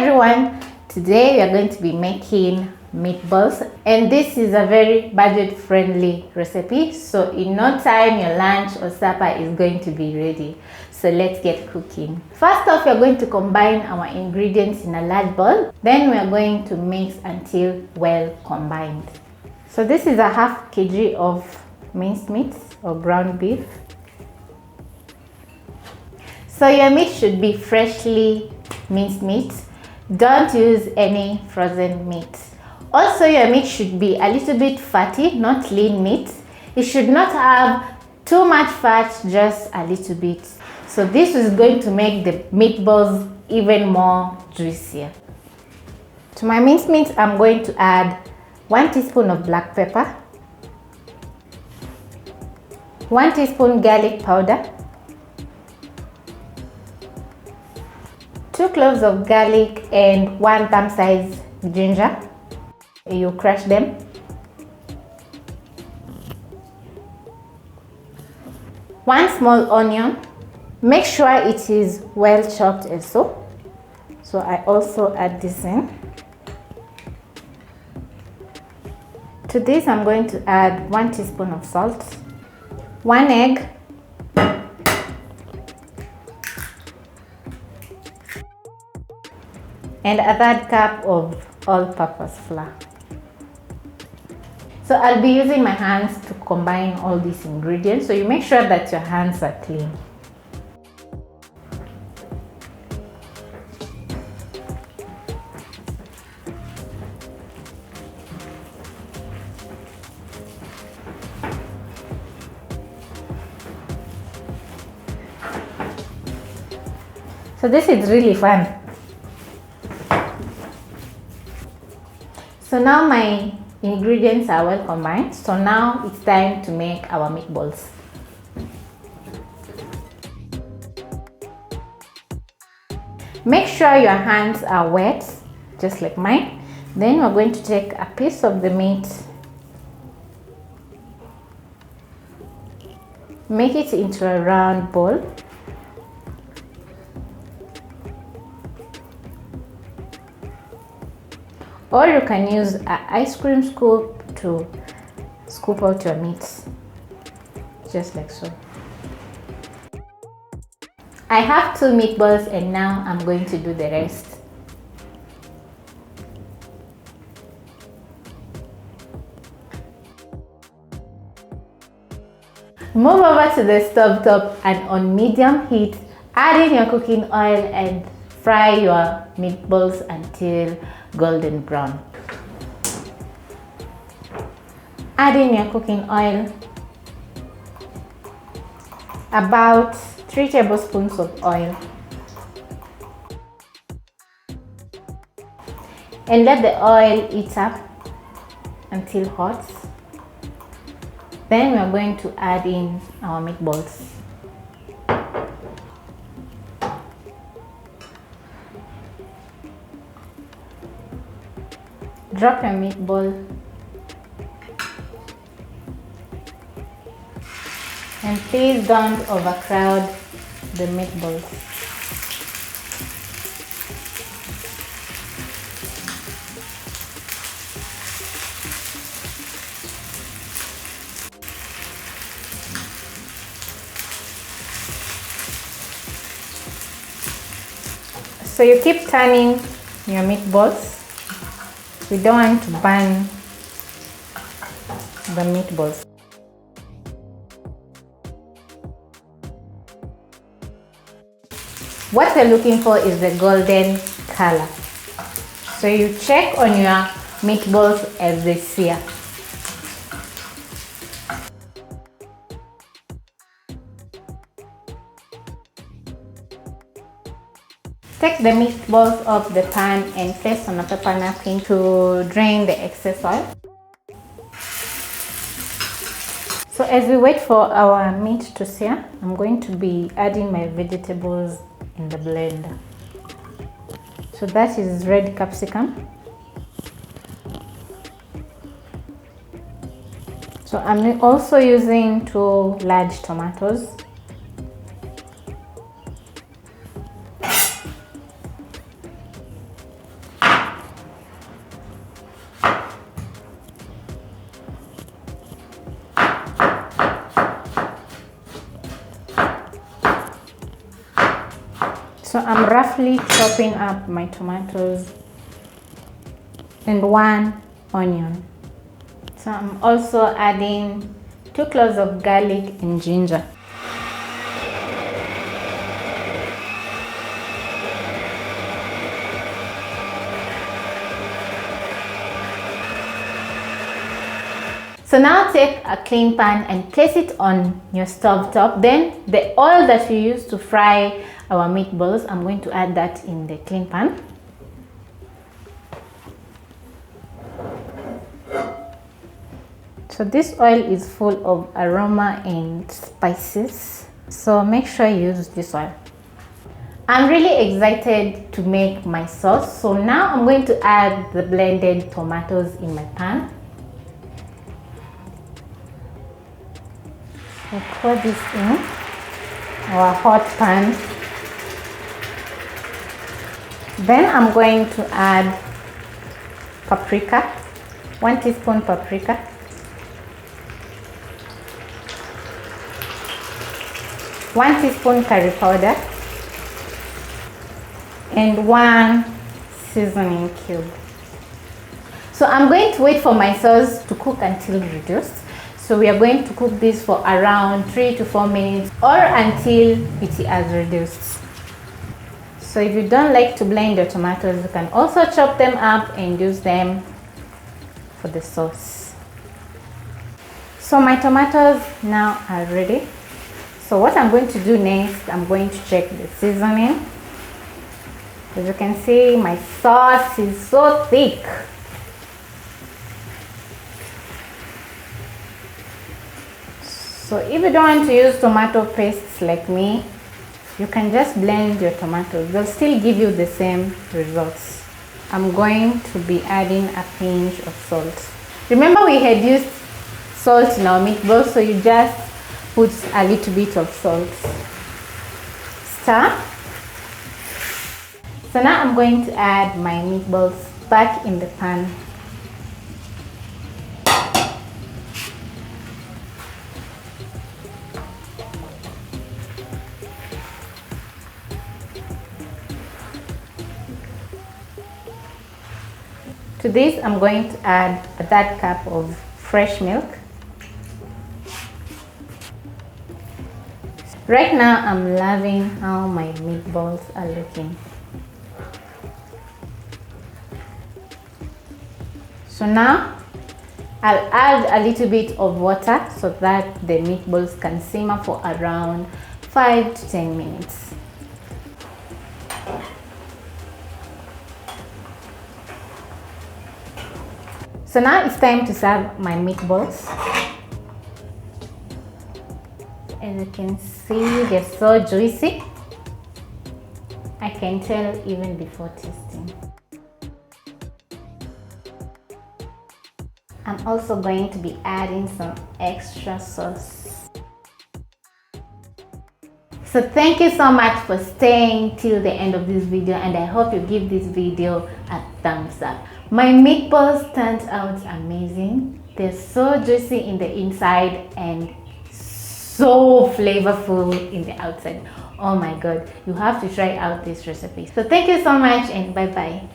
Hi everyone, today we are going to be making meatballs, and this is a very budget friendly recipe, so in no time your lunch or supper is going to be ready. So let's get cooking. First off, we are going to combine our ingredients in a large bowl, then we are going to mix until well combined. So this is a half kg of minced meat or ground beef. So your meat should be freshly minced meat. Don't use any frozen meat. Also, your meat should be a little bit fatty, not lean meat. It should not have too much fat, just a little bit. So this is going to make the meatballs even more juicier. To my minced meat, I'm going to add 1 teaspoon of black pepper, 1 teaspoon garlic powder, 2 cloves of garlic and 1 thumb size ginger. You crush them. One small onion. Make sure it is well chopped also. So I also add this in. To this I'm going to add 1 teaspoon of salt, 1 egg, and a third cup of all-purpose flour. So I'll be using my hands to combine all these ingredients, so you make sure that your hands are clean. So this is really fun. So now my ingredients are well combined. So now it's time to make our meatballs. Make sure your hands are wet, just like mine. Then we're going to take a piece of the meat, make it into a round ball. Or you can use an ice cream scoop to scoop out your meat, just like so. I have 2 meatballs and now I'm going to do the rest. Move over to the stove top and on medium heat, add in your cooking oil and fry your meatballs until golden brown. Add in your cooking oil, about 3 tablespoons of oil, and let the oil heat up until hot. Then we are going to add in our meatballs. Drop your meatball and please don't overcrowd the meatballs. So you keep turning your meatballs. We don't want to burn the meatballs. What we're looking for is the golden color. So you check on your meatballs as they sear. Take the meatballs off the pan and place on a paper napkin to drain the excess oil. So as we wait for our meat to sear, I'm going to be adding my vegetables in the blender. So that is red capsicum. So I'm also using 2 large tomatoes. So I'm roughly chopping up my tomatoes and 1 onion. So I'm also adding 2 cloves of garlic and ginger. So now take a clean pan and place it on your stove top. Then the oil that we use to fry our meatballs, I'm going to add that in the clean pan. So this oil is full of aroma and spices, so make sure you use this oil. I'm really excited to make my sauce. So now I'm going to add the blended tomatoes in my pan. So pour this in our hot pan. Then I'm going to add paprika, 1 teaspoon paprika, 1 teaspoon curry powder, and 1 seasoning cube. So I'm going to wait for my sauce to cook until reduced. So we are going to cook this for around 3 to 4 minutes or until it has reduced. So if you don't like to blend your tomatoes, you can also chop them up and use them for the sauce. So my tomatoes now are ready. So what I'm going to do next, I'm going to check the seasoning. As you can see, my sauce is so thick. So if you don't want to use tomato pastes like me, you can just blend your tomatoes. They'll still give you the same results. I'm going to be adding a pinch of salt. Remember we had used salt in our meatballs, so you just put a little bit of salt. Stir. So now I'm going to add my meatballs back in the pan. To this, I'm going to add a third cup of fresh milk. Right now, I'm loving how my meatballs are looking. So now, I'll add a little bit of water so that the meatballs can simmer for around 5 to 10 minutes. So now it's time to serve my meatballs. As you can see, they're so juicy. I can tell even before tasting. I'm also going to be adding some extra sauce. So thank you so much for staying till the end of this video, and I hope you give this video a thumbs up. My meatballs turned out amazing. They're so juicy in the inside and so flavorful in the outside. Oh my god, you have to try out this recipe. So thank you so much and bye bye.